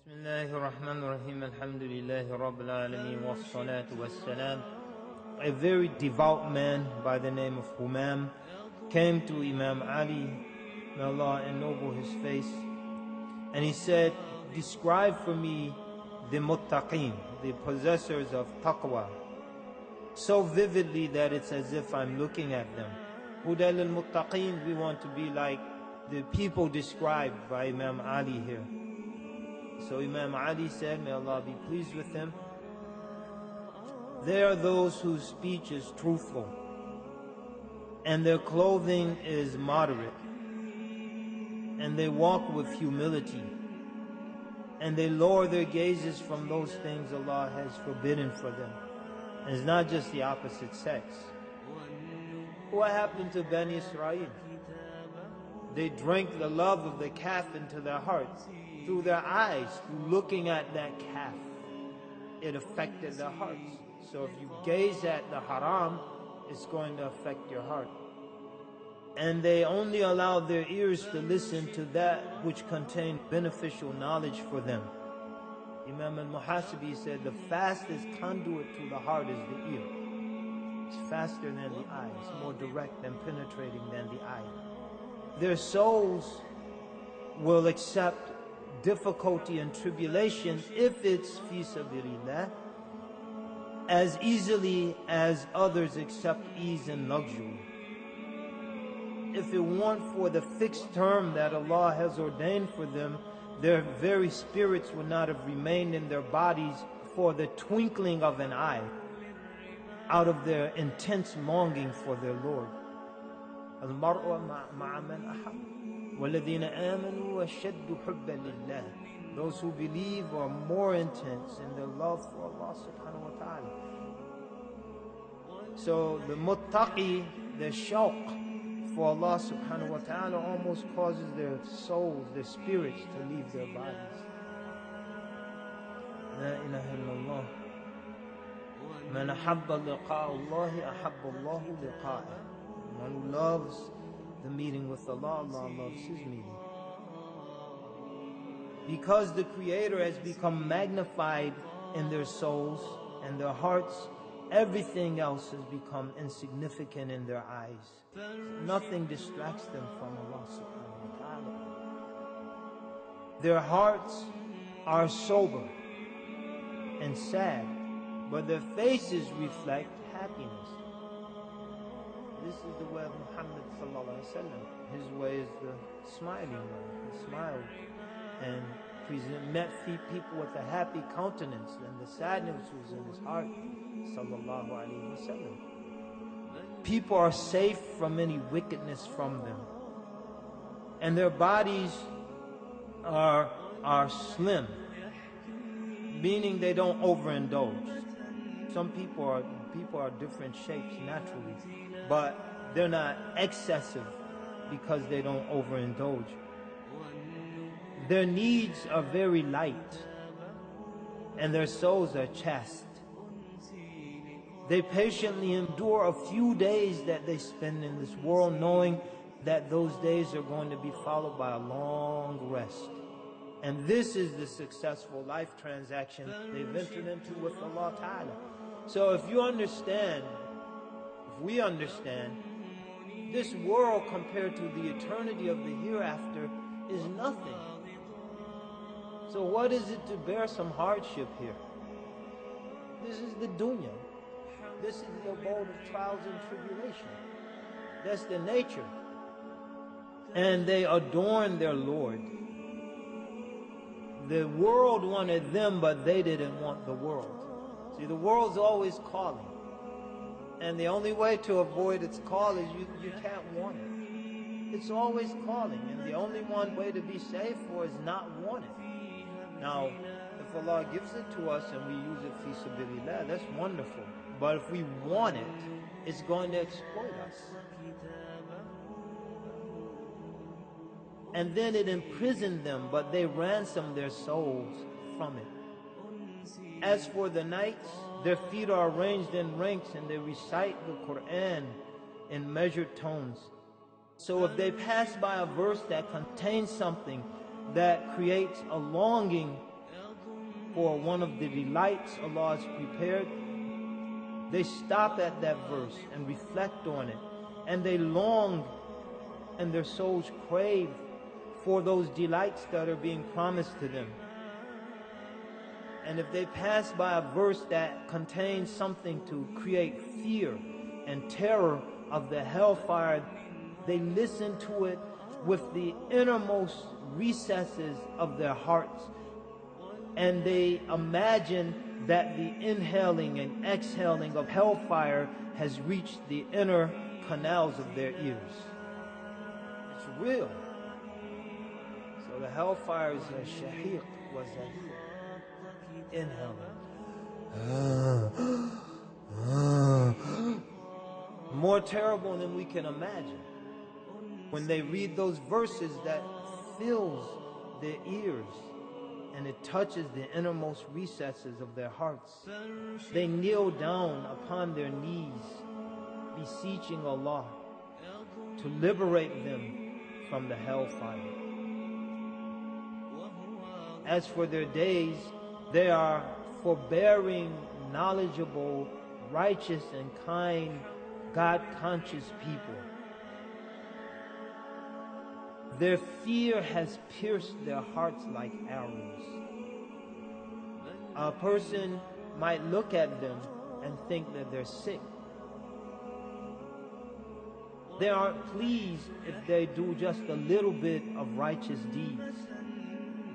Bismillahir Rahmanir Rahim. Alhamdulillahi Rabbil Alameen. Wassalatu wassalam. A very devout man by the name of IMAM came to Imam Ali, may Allah ennoble his face, and he said, describe for me the Mutaqeen, the possessors of taqwa, so vividly that it's as if I'm looking at them. Hudal al-Mutaqeen, we want to be like the people described by Imam Ali here. So Imam Ali said, may Allah be pleased with him, they are those whose speech is truthful and their clothing is moderate, and they walk with humility, and they lower their gazes from those things Allah has forbidden for them. And it's not just the opposite sex. What happened to Bani Israel? They drank the love of the calf into their hearts through their eyes, through looking at that calf. It affected their hearts. So if you gaze at the haram, it's going to affect your heart. And they only allowed their ears to listen to that which contained beneficial knowledge for them. Imam al-Muhasibi said the fastest conduit to the heart is the ear. It's faster than the eye. It's more direct and penetrating than the eye. Their souls will accept difficulty and tribulation if it's fi sabilillah as easily as others accept ease and luxury. If it weren't for the fixed term that Allah has ordained for them, their very spirits would not have remained in their bodies for the twinkling of an eye, out of their intense longing for their Lord. Al-mar'u ma'a man ahab, walladhina amanu ashaddu hubban lillah. Those who believe are more intense in their love for Allah subhanahu wa ta'ala. So the muttaqi, the shawq for Allah subhanahu wa ta'ala almost causes their souls, their spirits to leave their bodies. La ilaha illallah. Man ahabba liqa'a Allahi ahabba Allahu liqa'ah. One who loves the meeting with Allah, Allah loves his meeting. Because the Creator has become magnified in their souls and their hearts, everything else has become insignificant in their eyes. Nothing distracts them from Allah subhanahu wa ta'ala. Their hearts are sober and sad, but their faces reflect happiness. This is the way of Muhammad sallallahu alaihi wasallam. His way is the smiling way. He smiled and met people with a happy countenance, and the sadness was in his heart. Sallallahu alaihi wasallam. People are safe from any wickedness from them, and their bodies are slim, meaning they don't overindulge. Some people are different shapes naturally, but they're not excessive because they don't overindulge. Their needs are very light, and their souls are chaste. They patiently endure a few days that they spend in this world, knowing that those days are going to be followed by a long rest. And this is the successful life transaction they've entered into with Allah Ta'ala. So if you understand, if we understand, this world compared to the eternity of the hereafter is nothing. So what is it to bear some hardship here? This is the dunya. This is the abode of trials and tribulation. That's the nature. And they adorn their Lord. The world wanted them, but they didn't want the world. See, the world's always calling. And the only way to avoid its call is you can't want it. It's always calling, and the only one way to be safe for is not want it. Now, if Allah gives it to us and we use it fi sabilillah, that's wonderful. But if we want it, it's going to exploit us. And then it imprisoned them, but they ransomed their souls from it. As for the nights, their feet are arranged in ranks, and they recite the Quran in measured tones. So if they pass by a verse that contains something that creates a longing for one of the delights Allah has prepared, they stop at that verse and reflect on it, and they long and their souls crave for those delights that are being promised to them. And if they pass by a verse that contains something to create fear and terror of the hellfire, they listen to it with the innermost recesses of their hearts, and they imagine that the inhaling and exhaling of hellfire has reached the inner canals of their ears. It's real. So the hellfire is a shahiq, was a inhaling. More terrible than we can imagine. When they read those verses that fills their ears and it touches the innermost recesses of their hearts, they kneel down upon their knees, beseeching Allah to liberate them from the hellfire. As for their days, they are forbearing, knowledgeable, righteous and kind, God-conscious people. Their fear has pierced their hearts like arrows. A person might look at them and think that they're sick. They aren't pleased if they do just a little bit of righteous deeds,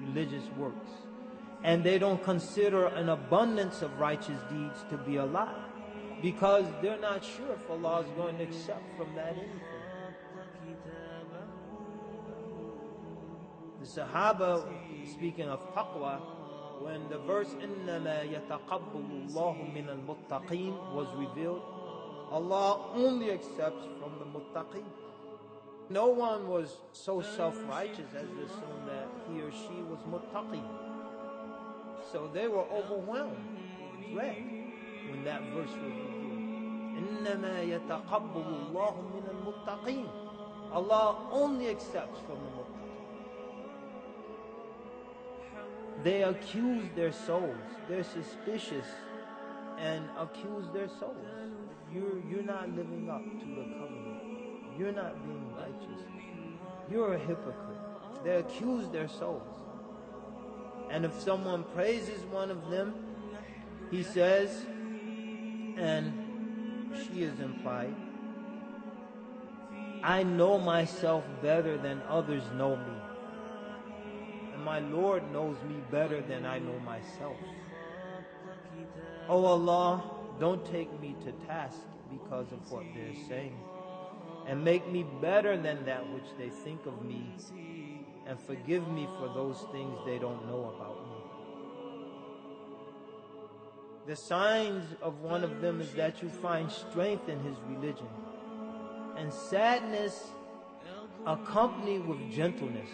religious works. And they don't consider an abundance of righteous deeds to be a lot, because they're not sure if Allah is going to accept from that anything. The Sahaba, speaking of taqwa, when the verse إِنَّمَا يَتَقَبَّلُ اللَّهُ مِنَ الْمُتَّقِينَ was revealed, Allah only accepts from the muttaqeen. No one was so self-righteous as to assume that he or she was muttaqeen. So they were overwhelmed with dread when that verse was revealed. إِنَّمَا يَتَقَبَّلُ اللَّهُ مِنَ الْمُتَّقِينَ. Allah only accepts from the muttaqeen. They accuse their souls. They're suspicious and accuse their souls. You're not living up to the covenant. You're not being righteous. You're a hypocrite. They accuse their souls. And if someone praises one of them, he says, and she is implied, I know myself better than others know me. And my Lord knows me better than I know myself. Oh Allah, don't take me to task because of what they're saying, and make me better than that which they think of me, and forgive me for those things they don't know about me. The signs of one of them is that you find strength in his religion, and sadness accompanied with gentleness,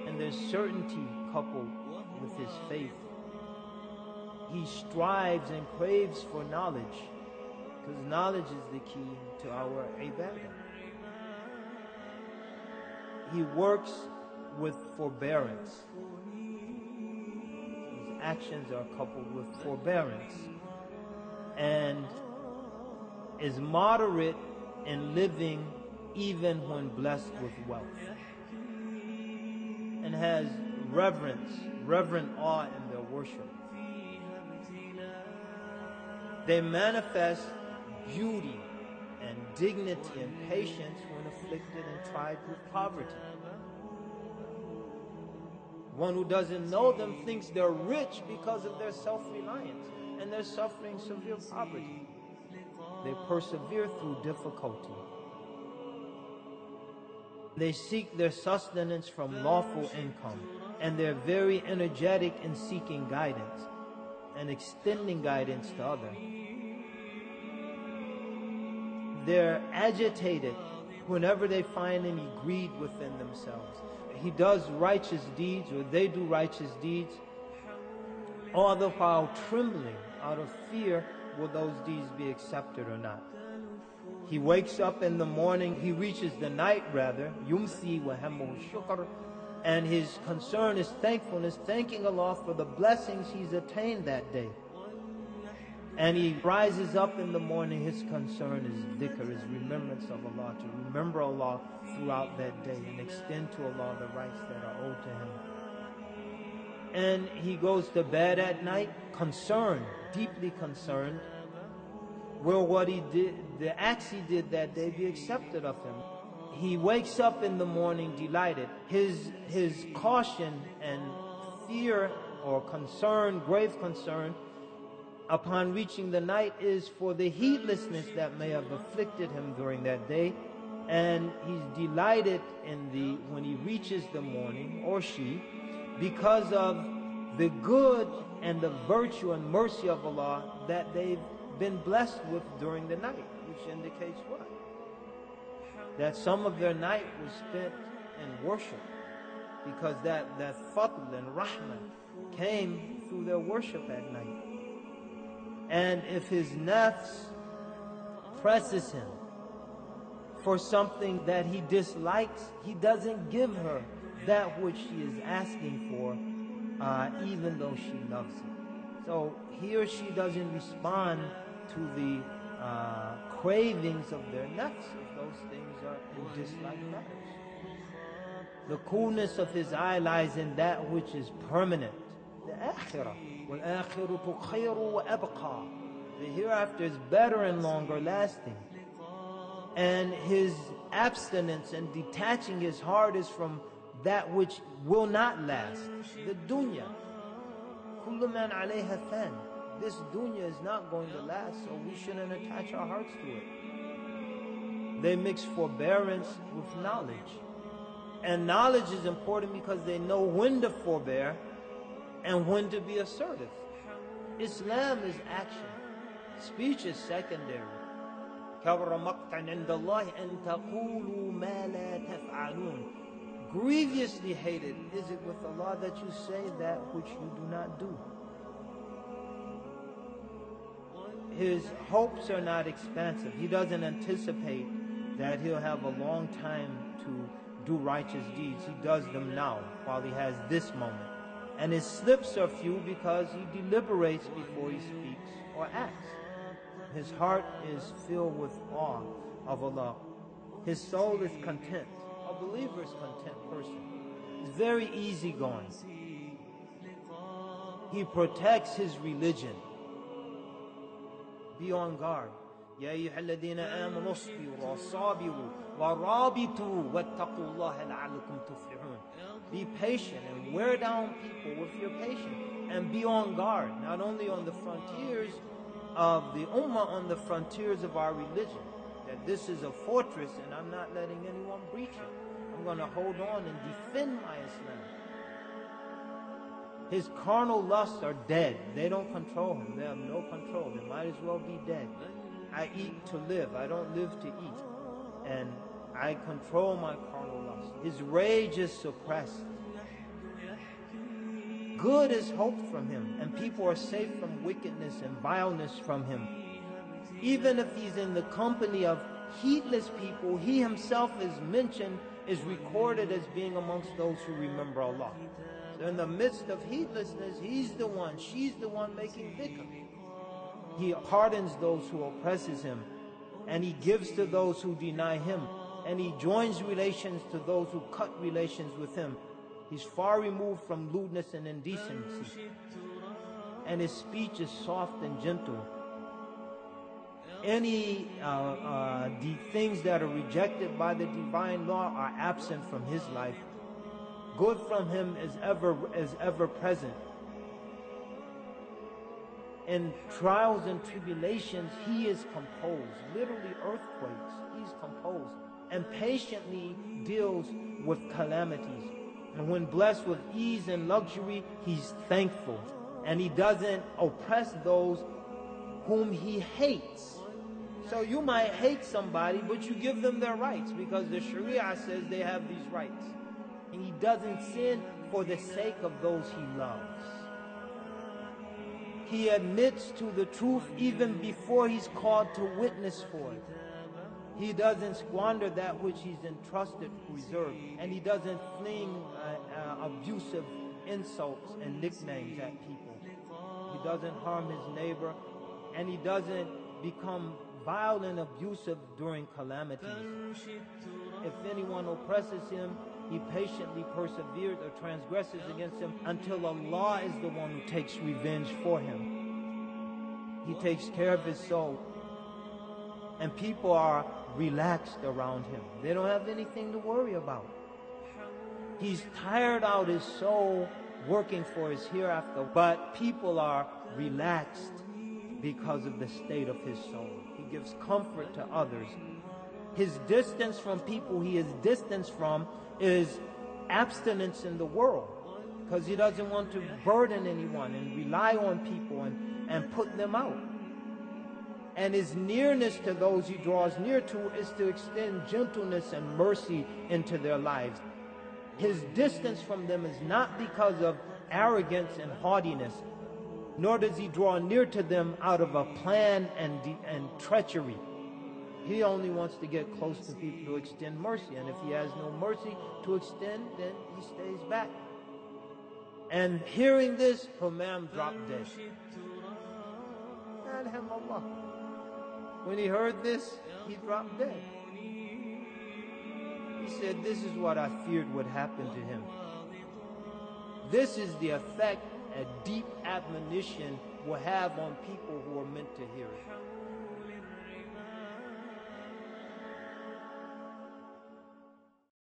and there's certainty coupled with his faith. He strives and craves for knowledge, because knowledge is the key to our ibadah. He works with forbearance. His actions are coupled with forbearance, and is moderate in living even when blessed with wealth, and has reverent awe in their worship. They manifest beauty and dignity and patience when afflicted and tried with poverty. One who doesn't know them thinks they're rich because of their self-reliance, and they're suffering severe poverty. They persevere through difficulty. They seek their sustenance from lawful income, and they're very energetic in seeking guidance and extending guidance to others. They're agitated whenever they find any greed within themselves. He does righteous deeds, or they do righteous deeds, all the while trembling out of fear, will those deeds be accepted or not. He wakes up in the morning, he reaches the night rather, yumsi wa hammuhu shukr, And his concern is thankfulness, thanking Allah for the blessings he's attained that day. And he rises up in the morning, his concern is dhikr, his remembrance of Allah, to remember Allah throughout that day and extend to Allah the rights that are owed to him. And he goes to bed at night concerned, deeply concerned, will what he did, the acts he did that day, be accepted of him. He wakes up in the morning delighted. His caution and fear or concern, grave concern, upon reaching the night is for the heedlessness that may have afflicted him during that day. And he's delighted when he reaches the morning, or she, because of the good and the virtue and mercy of Allah that they've been blessed with during the night, which indicates what? That some of their night was spent in worship, because that fadl and rahmah came through their worship at night. And if his nafs presses him for something that he dislikes, he doesn't give her that which she is asking for, even though she loves it. So he or she doesn't respond to the cravings of their nafs if those things are in dislike matters. The coolness of his eye lies in that which is permanent, the akhirah. وَالْآخِرُةُ خَيْرُ وَأَبْقَى. The hereafter is better and longer lasting. And his abstinence and detaching his heart is from that which will not last, the dunya. كُلُّ مَنْ عَلَيْهَا فَانٍ. This dunya is not going to last, so we shouldn't attach our hearts to it. They mix forbearance with knowledge. And knowledge is important because they know when to forbear and when to be assertive. Islam is action. Speech is secondary. كَبْرَ مَقْتًا عِنْدَ اللَّهِ أَن تَقُولُوا مَا لَا تَفْعَلُونَ. Grievously hated is it with Allah that you say that which you do not do. His hopes are not expansive. He doesn't anticipate that he'll have a long time to do righteous deeds. He does them now while he has this moment. And his slips are few because he deliberates before he speaks or acts. His heart is filled with awe of Allah. His soul is content. A believer is a content person. He's very easygoing. He protects his religion. Be on guard. يا أيها الذين آمنوا اصبروا وصابروا ورابطوا واتقوا الله لعلكم تفلحون. Be patient and wear down people with your patience, and be on guard, not only on the frontiers of the ummah, on the frontiers of our religion, that this is a fortress and I'm not letting anyone breach it. I'm going to hold on and defend my Islam. His carnal lusts are dead. They don't control him. They have no control. They might as well be dead. I eat to live. I don't live to eat. And I control my carnal lust. His rage is suppressed. Good is hoped from him, and people are safe from wickedness and vileness from him. Even if he's in the company of heedless people, he himself is mentioned, is recorded as being amongst those who remember Allah. So in the midst of heedlessness, he's the one, she's the one making dhikr. He pardons those who oppresses him, and he gives to those who deny him, and he joins relations to those who cut relations with him. He's far removed from lewdness and indecency, and his speech is soft and gentle. Any things that are rejected by the divine law are absent from his life. Good from him is ever present. In trials and tribulations, he is composed. Literally earthquakes, he's composed. And patiently deals with calamities. And when blessed with ease and luxury, he's thankful. And he doesn't oppress those whom he hates. So you might hate somebody, but you give them their rights because the Sharia says they have these rights. And he doesn't sin for the sake of those he loves. He admits to the truth even before he's called to witness for it. He doesn't squander that which he's entrusted to preserve. And he doesn't fling abusive insults and nicknames at people. He doesn't harm his neighbor. And he doesn't become vile and abusive during calamities. If anyone oppresses him, he patiently perseveres or transgresses against him until Allah is the one who takes revenge for him. He takes care of his soul. And people are relaxed around him. They don't have anything to worry about. He's tired out his soul working for his hereafter, but people are relaxed because of the state of his soul. He gives comfort to others. His distance from people he is distanced from is abstinence in the world, because he doesn't want to burden anyone and rely on people and put them out. And his nearness to those he draws near to is to extend gentleness and mercy into their lives. His distance from them is not because of arrogance and haughtiness, nor does he draw near to them out of a plan and treachery. He only wants to get close to people to extend mercy. And if he has no mercy to extend, then he stays back. And hearing this, Humam dropped dead. Alhamdulillah. When he heard this, he dropped dead. He said, this is what I feared would happen to him. This is the effect a deep admonition will have on people who are meant to hear it.